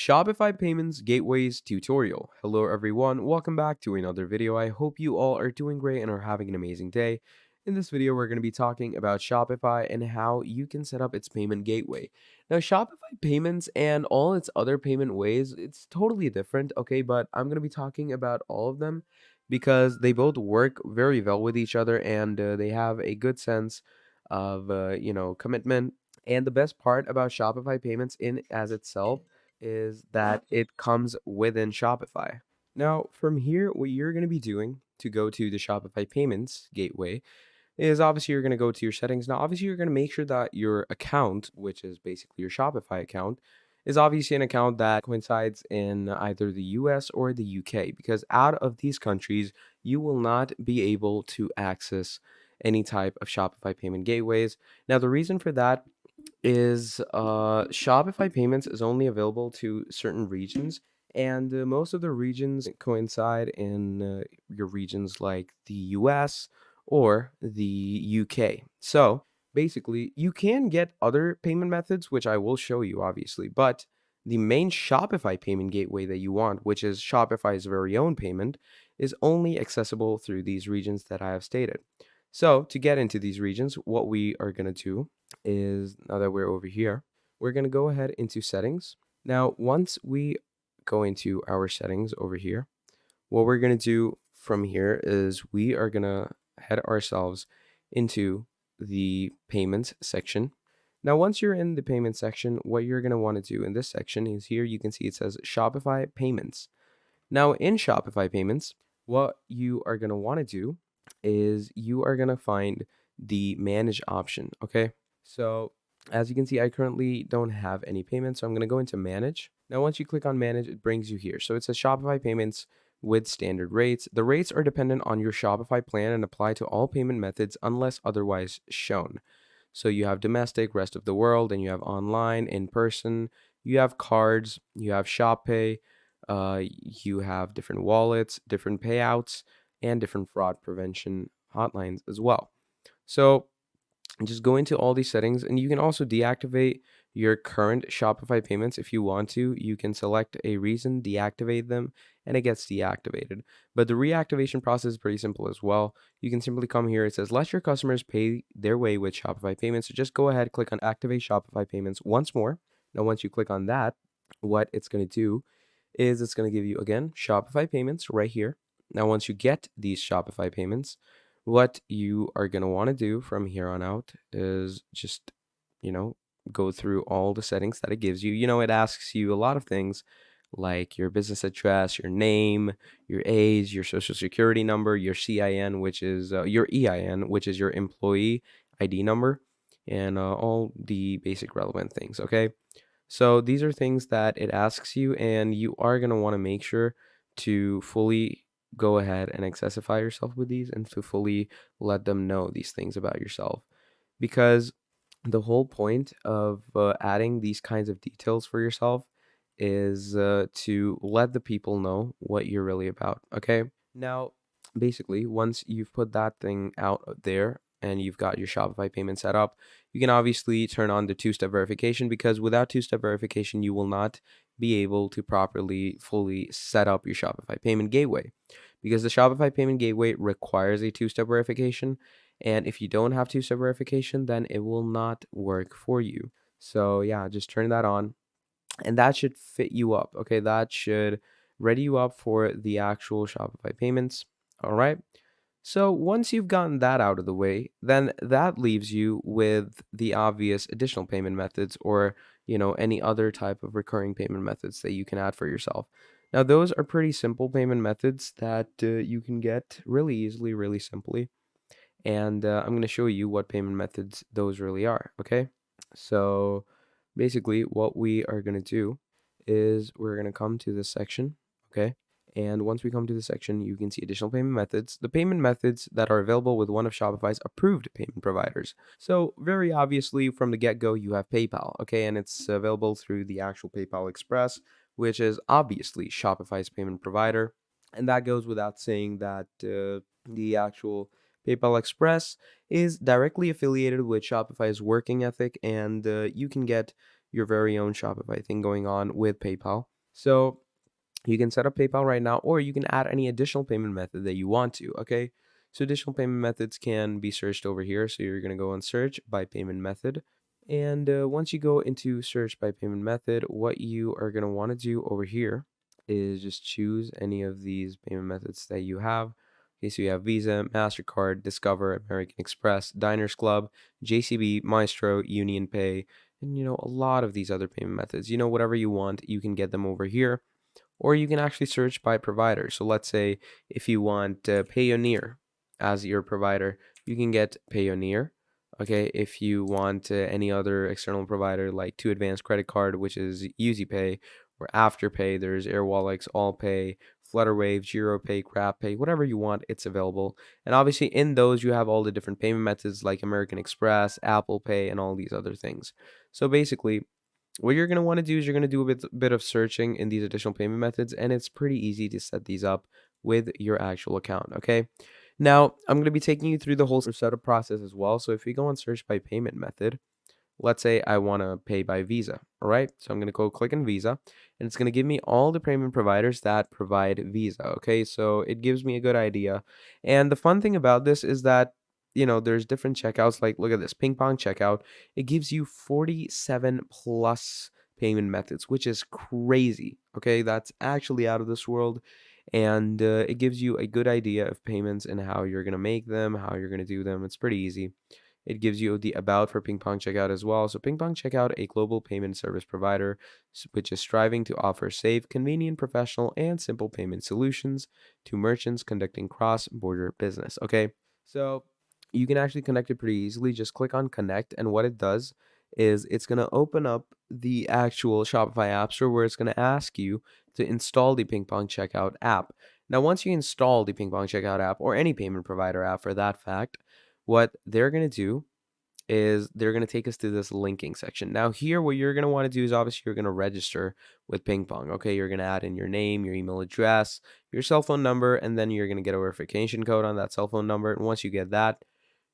Shopify Payments Gateways Tutorial. Hello everyone, welcome back to another video. I hope you all are doing great and are having an amazing day. In this video, we're going to be talking about Shopify and how you can set up its payment gateway. Now, Shopify Payments and all its other payment ways, it's totally different, okay? But I'm going to be talking about all of them because they both work very well with each other and they have a good sense of, commitment. And the best part about Shopify Payments in as itself is that it comes within Shopify. Now, from here, what you're going to be doing to go to the Shopify Payments gateway is obviously you're going to go to your settings. Now, obviously, you're going to make sure that your account, which is basically your Shopify account, is obviously an account that coincides in either the US or the UK, because out of these countries, you will not be able to access any type of Shopify payment gateways. Now, the reason for that is Shopify Payments is only available to certain regions, and most of the regions coincide in your regions like the US or the UK. So basically, you can get other payment methods, which I will show you obviously, but the main Shopify payment gateway that you want, which is Shopify's very own payment, is only accessible through these regions that I have stated. So to get into these regions, what we are going to do is, now that we're over here, we're going to go ahead into settings. Now, once we go into our settings over here, what we're going to do from here is we are going to head ourselves into the payments section. Now, once you're in the payment section, what you're going to want to do in this section is here you can see it says Shopify Payments. Now, in Shopify Payments, what you are going to want to do is you are going to find the manage option, okay? So as you can see, I currently don't have any payments, so I'm going to go into manage. Now, once you click on manage, it brings you here. So it says Shopify Payments with standard rates. The rates are dependent on your Shopify plan and apply to all payment methods unless otherwise shown. So you have domestic, rest of the world, and you have online, in person, you have cards, you have Shop Pay, you have different wallets, different payouts, and different fraud prevention hotlines as well. So just go into all these settings, and you can also deactivate your current Shopify payments if you want to. You can select a reason, deactivate them, and it gets deactivated. But the reactivation process is pretty simple as well. You can simply come here. It says let your customers pay their way with Shopify payments. So just go ahead, click on activate Shopify payments once more. Now, once you click on that, what it's going to do is it's going to give you, again, Shopify payments right here. Now, once you get these Shopify payments, what you are going to want to do from here on out is just, go through all the settings that it gives you. It asks you a lot of things like your business address, your name, your age, your social security number, your CIN, which is your EIN, which is your employee ID number, and all the basic relevant things. Okay. So these are things that it asks you, and you are going to want to make sure to fully go ahead and accessify yourself with these and to fully let them know these things about yourself. Because the whole point of adding these kinds of details for yourself is to let the people know what you're really about. Okay. Now, basically, once you've put that thing out there and you've got your Shopify payment set up, you can obviously turn on the two-step verification, because without two-step verification, you will not be able to properly, fully set up your Shopify payment gateway, because the Shopify payment gateway requires a two-step verification. And if you don't have two-step verification, then it will not work for you. So yeah, just turn that on, and that should fit you up. Okay, that should ready you up for the actual Shopify payments. All right. So once you've gotten that out of the way, then that leaves you with the obvious additional payment methods, or, any other type of recurring payment methods that you can add for yourself. Now, those are pretty simple payment methods that you can get really easily, really simply. And I'm going to show you what payment methods those really are. Okay. So basically, what we are going to do is we're going to come to this section. Okay. And once we come to the section, you can see additional payment methods, the payment methods that are available with one of Shopify's approved payment providers. So very obviously from the get-go, you have PayPal, okay? And it's available through the actual PayPal Express, which is obviously Shopify's payment provider. And that goes without saying that the actual PayPal Express is directly affiliated with Shopify's working ethic, and you can get your very own Shopify thing going on with PayPal. So you can set up PayPal right now, or you can add any additional payment method that you want to. Okay. So additional payment methods can be searched over here. So you're going to go and search by payment method. And once you go into search by payment method, what you are going to want to do over here is just choose any of these payment methods that you have. Okay, so you have Visa, MasterCard, Discover, American Express, Diners Club, JCB, Maestro, Union Pay, and a lot of these other payment methods. Whatever you want, you can get them over here, or you can actually search by provider. So let's say if you want Payoneer as your provider, you can get Payoneer. Okay, if you want any other external provider like Two Advanced Credit Card, which is EasyPay, or Afterpay, there's AirWallex, AllPay, Flutterwave, GiroPay, GrabPay, whatever you want, it's available. And obviously in those you have all the different payment methods like American Express, Apple Pay, and all these other things. So basically, what you're going to want to do is you're going to do a bit of searching in these additional payment methods, and it's pretty easy to set these up with your actual account. Okay. Now, I'm going to be taking you through the whole setup process as well. So if we go and search by payment method, let's say I want to pay by Visa. All right. So I'm going to go click on Visa, and it's going to give me all the payment providers that provide Visa. Okay. So it gives me a good idea. And the fun thing about this is that, there's different checkouts. Like, look at this ping pong checkout. It gives you 47 plus payment methods, which is crazy. Okay. That's actually out of this world. And it gives you a good idea of payments and how you're going to make them, how you're going to do them. It's pretty easy. It gives you the about for Ping Pong Checkout as well. So Ping Pong Checkout, a global payment service provider, which is striving to offer safe, convenient, professional, and simple payment solutions to merchants conducting cross-border business. Okay, so you can actually connect it pretty easily. Just click on connect, and what it does is it's going to open up the actual Shopify App Store, where it's going to ask you to install the Ping Pong Checkout app. Now, once you install the Ping Pong Checkout app, or any payment provider app for that fact, what they're going to do is they're going to take us to this linking section. Now here, what you're going to want to do is obviously you're going to register with Ping Pong. Okay, you're going to add in your name, your email address, your cell phone number, and then you're going to get a verification code on that cell phone number. And once you get that,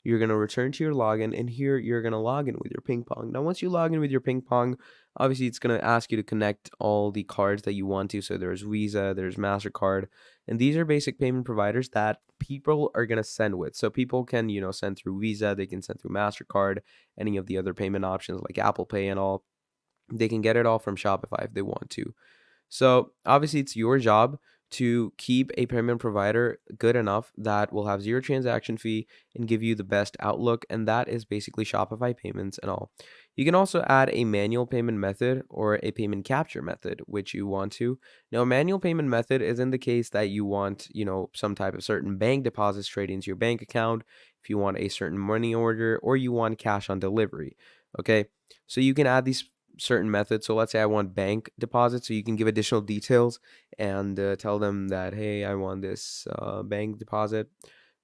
you're going to return to your login, and here you're going to log in with your Ping Pong. Now, once you log in with your Ping Pong, obviously it's going to ask you to connect all the cards that you want to. So there's Visa, there's MasterCard, and these are basic payment providers that people are going to send with. So people can, send through Visa, they can send through MasterCard, any of the other payment options like Apple Pay and all. They can get it all from Shopify if they want to. So obviously, it's your job to keep a payment provider good enough that will have zero transaction fee and give you the best outlook. And that is basically Shopify payments and all. You can also add a manual payment method or a payment capture method, which you want to. Now, a manual payment method is in the case that you want, some type of certain bank deposits straight into your bank account, if you want a certain money order, or you want cash on delivery. Okay. So you can add these certain methods. So let's say I want bank deposits, so you can give additional details and tell them that, hey, I want this bank deposit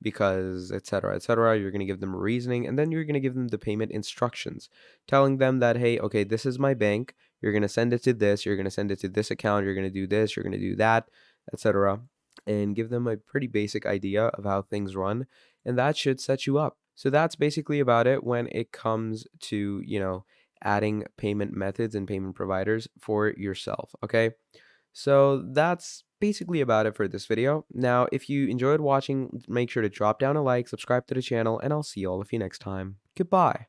because etc etc. You're going to give them a reasoning, and then you're going to give them the payment instructions, telling them that, hey, okay, this is my bank, you're going to send it to this, you're going to send it to this account, you're going to do this, you're going to do that, etc., and give them a pretty basic idea of how things run, and that should set you up. So that's basically about it when it comes to, adding payment methods and payment providers for yourself. Okay. So that's basically about it for this video. Now, if you enjoyed watching, make sure to drop down a like, subscribe to the channel, and I'll see all of you next time. Goodbye.